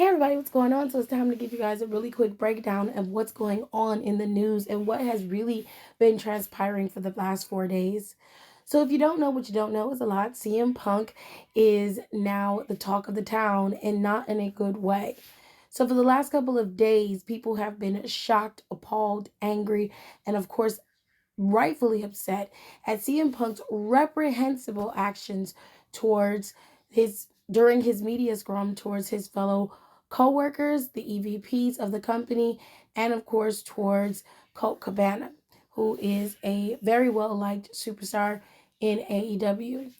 Hey everybody, what's going on? So it's time to give you guys a really quick breakdown of what's going on in the news and what has really been transpiring for the last 4 days. So if you don't know what you don't know is a lot. CM Punk is now the talk of the town and not in a good way. So for the last couple of days, people have been shocked, appalled, angry, and of course rightfully upset at CM Punk's reprehensible actions towards his during his media scrum towards his fellow co-workers, the EVPs of the company, and of course towards Colt Cabana, who is a very well liked superstar in AEW.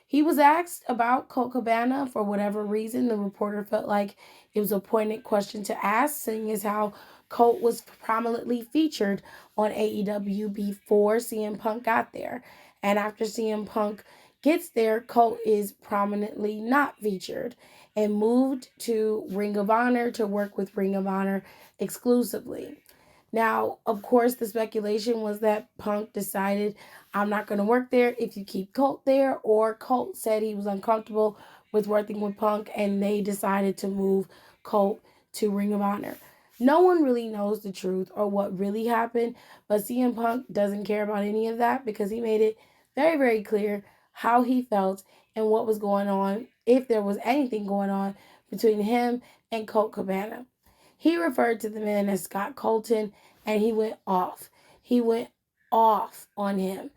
He was asked about Colt Cabana for whatever reason. The reporter felt like it was a poignant question to ask, seeing as how Colt was prominently featured on AEW before CM Punk got there. And after CM Punk gets there, Colt is prominently not featured and moved to Ring of Honor to work with Ring of Honor exclusively. Now, of course, the speculation was that Punk decided, I'm not going to work there if you keep Colt there, or Colt said he was uncomfortable with working with Punk and they decided to move Colt to Ring of Honor. No one really knows the truth or what really happened, but CM Punk doesn't care about any of that because he made it very, very clear how he felt and what was going on, if there was anything going on between him and Colt Cabana. He referred to the man as Scott Colton and he went off. He went off on him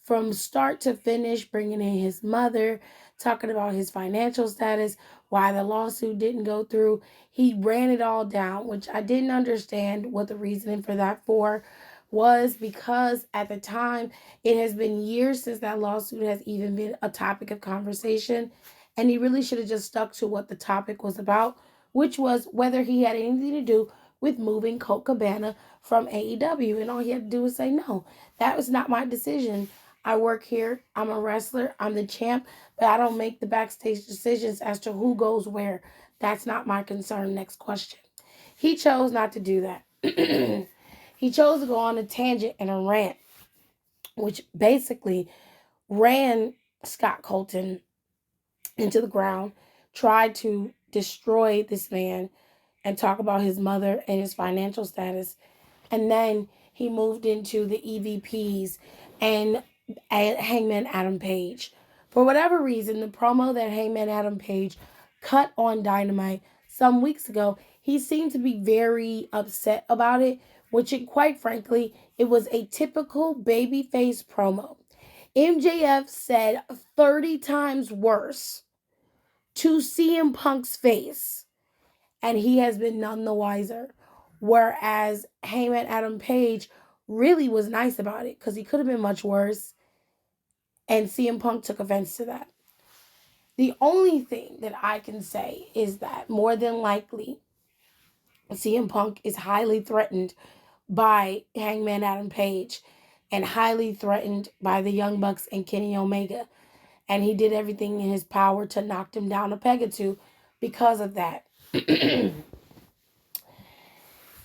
from start to finish, bringing in his mother, talking about his financial status, why the lawsuit didn't go through. He ran it all down, which I didn't understand what the reasoning for that for was, because at the time it has been years since that lawsuit has even been a topic of conversation, and he really should have just stuck to what the topic was about, which was whether he had anything to do with moving Colt Cabana from AEW. And all he had to do was say, no, that was not my decision. I work here. I'm a wrestler. I'm the champ, but I don't make the backstage decisions as to who goes where. That's not my concern. Next question. He chose not to do that. He chose to go on a tangent and a rant, which basically ran Scott Colton into the ground, tried to destroy this man and talk about his mother and his financial status. And then he moved into the EVPs and Hangman Adam Page. For whatever reason, the promo that Hangman Adam Page cut on Dynamite some weeks ago, he seemed to be very upset about it, which quite frankly, it was a typical babyface promo. MJF said 30 times worse to CM Punk's face, and he has been none the wiser. Whereas Heyman Adam Page really was nice about it because he could have been much worse, and CM Punk took offense to that. The only thing that I can say is that more than likely, CM Punk is highly threatened by Hangman Adam Page and highly threatened by the Young Bucks and Kenny Omega. And he did everything in his power to knock him down a peg or two because of that.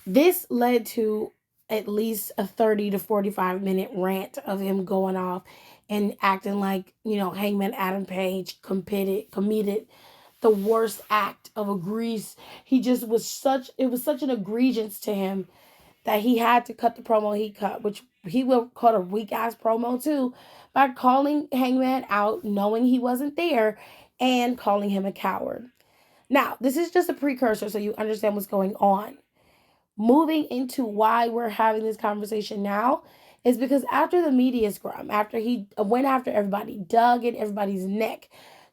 This led to at least a 30 to 45-minute rant of him going off and acting like, Hangman Adam Page committed the worst act of a grease. He just was it was such an egregious to him that he had to cut the promo he cut, which he will cut a weak ass promo too, by calling Hangman out, knowing he wasn't there, and calling him a coward. Now, this is just a precursor so you understand what's going on. Moving into why we're having this conversation now is because after the media scrum, after he went after everybody, dug in everybody's neck,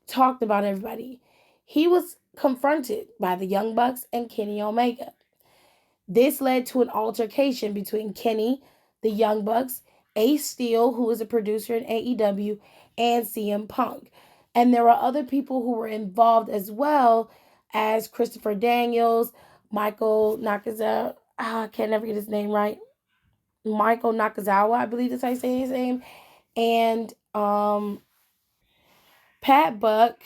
talked about everybody, he was confronted by the Young Bucks and Kenny Omega. This led to an altercation between Kenny, the Young Bucks, Ace Steel, who is a producer in AEW, and CM Punk. And there were other people who were involved as well, as Christopher Daniels, Michael Nakazawa. I can't never get his name right. Michael Nakazawa, I believe that's how you say his name. And Pat Buck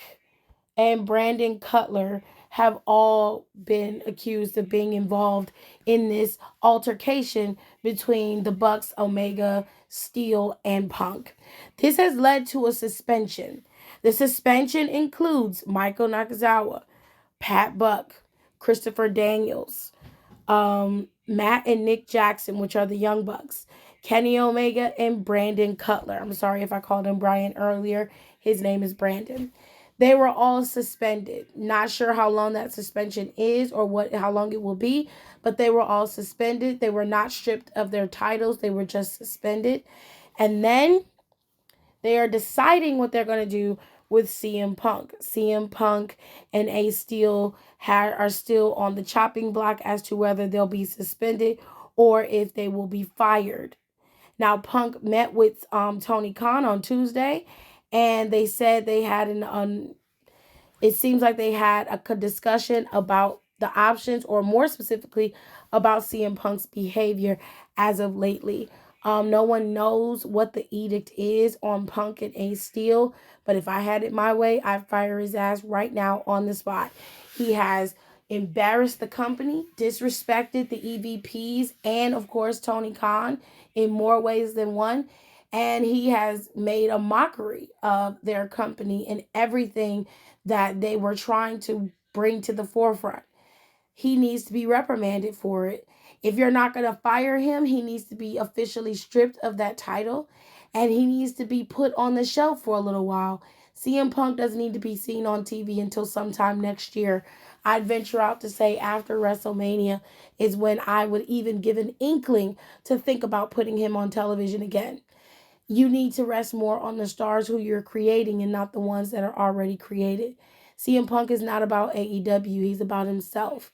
and Brandon Cutler have all been accused of being involved in this altercation between the Bucks, Omega, Steel, and Punk. This has led to a suspension. The suspension includes Michael Nakazawa, Pat Buck, Christopher Daniels, Matt and Nick Jackson, which are the Young Bucks, Kenny Omega, and Brandon Cutler. I'm sorry if I called him Brian earlier. His name is Brandon. They were all suspended. Not sure how long that suspension is or how long it will be, but they were all suspended. They were not stripped of their titles. They were just suspended. And then they are deciding what they're going to do with CM Punk. CM Punk and Ace Steel are still on the chopping block as to whether they'll be suspended or if they will be fired. Now, Punk met with Tony Khan on Tuesday, and they said they had it seems like they had a discussion about the options, or more specifically, about CM Punk's behavior as of lately. No one knows what the edict is on Punk and Ace Steel, but if I had it my way, I'd fire his ass right now on the spot. He has embarrassed the company, disrespected the EVPs, and of course Tony Khan in more ways than one. And he has made a mockery of their company and everything that they were trying to bring to the forefront. He needs to be reprimanded for it. If you're not going to fire him, he needs to be officially stripped of that title, and he needs to be put on the shelf for a little while. CM Punk doesn't need to be seen on TV until sometime next year. I'd venture out to say after WrestleMania is when I would even give an inkling to think about putting him on television again. You need to rest more on the stars who you're creating and not the ones that are already created. CM Punk is not about AEW, he's about himself.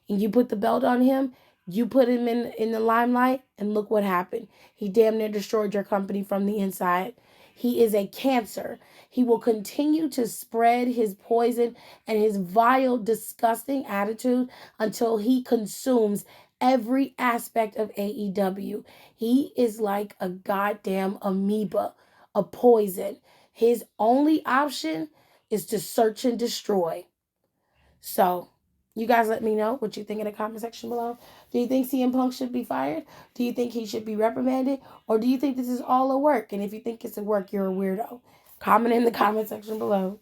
And you put the belt on him, you put him in the limelight, and look what happened. He damn near destroyed your company from the inside. He is a cancer. He will continue to spread his poison and his vile, disgusting attitude until he consumes every aspect of AEW. He is like a goddamn amoeba, a poison. His only option is to search and destroy. So, you guys let me know what you think in the comment section below. Do you think CM Punk should be fired? Do you think he should be reprimanded? Or do you think this is all a work? And if you think it's a work, you're a weirdo. Comment in the comment section below.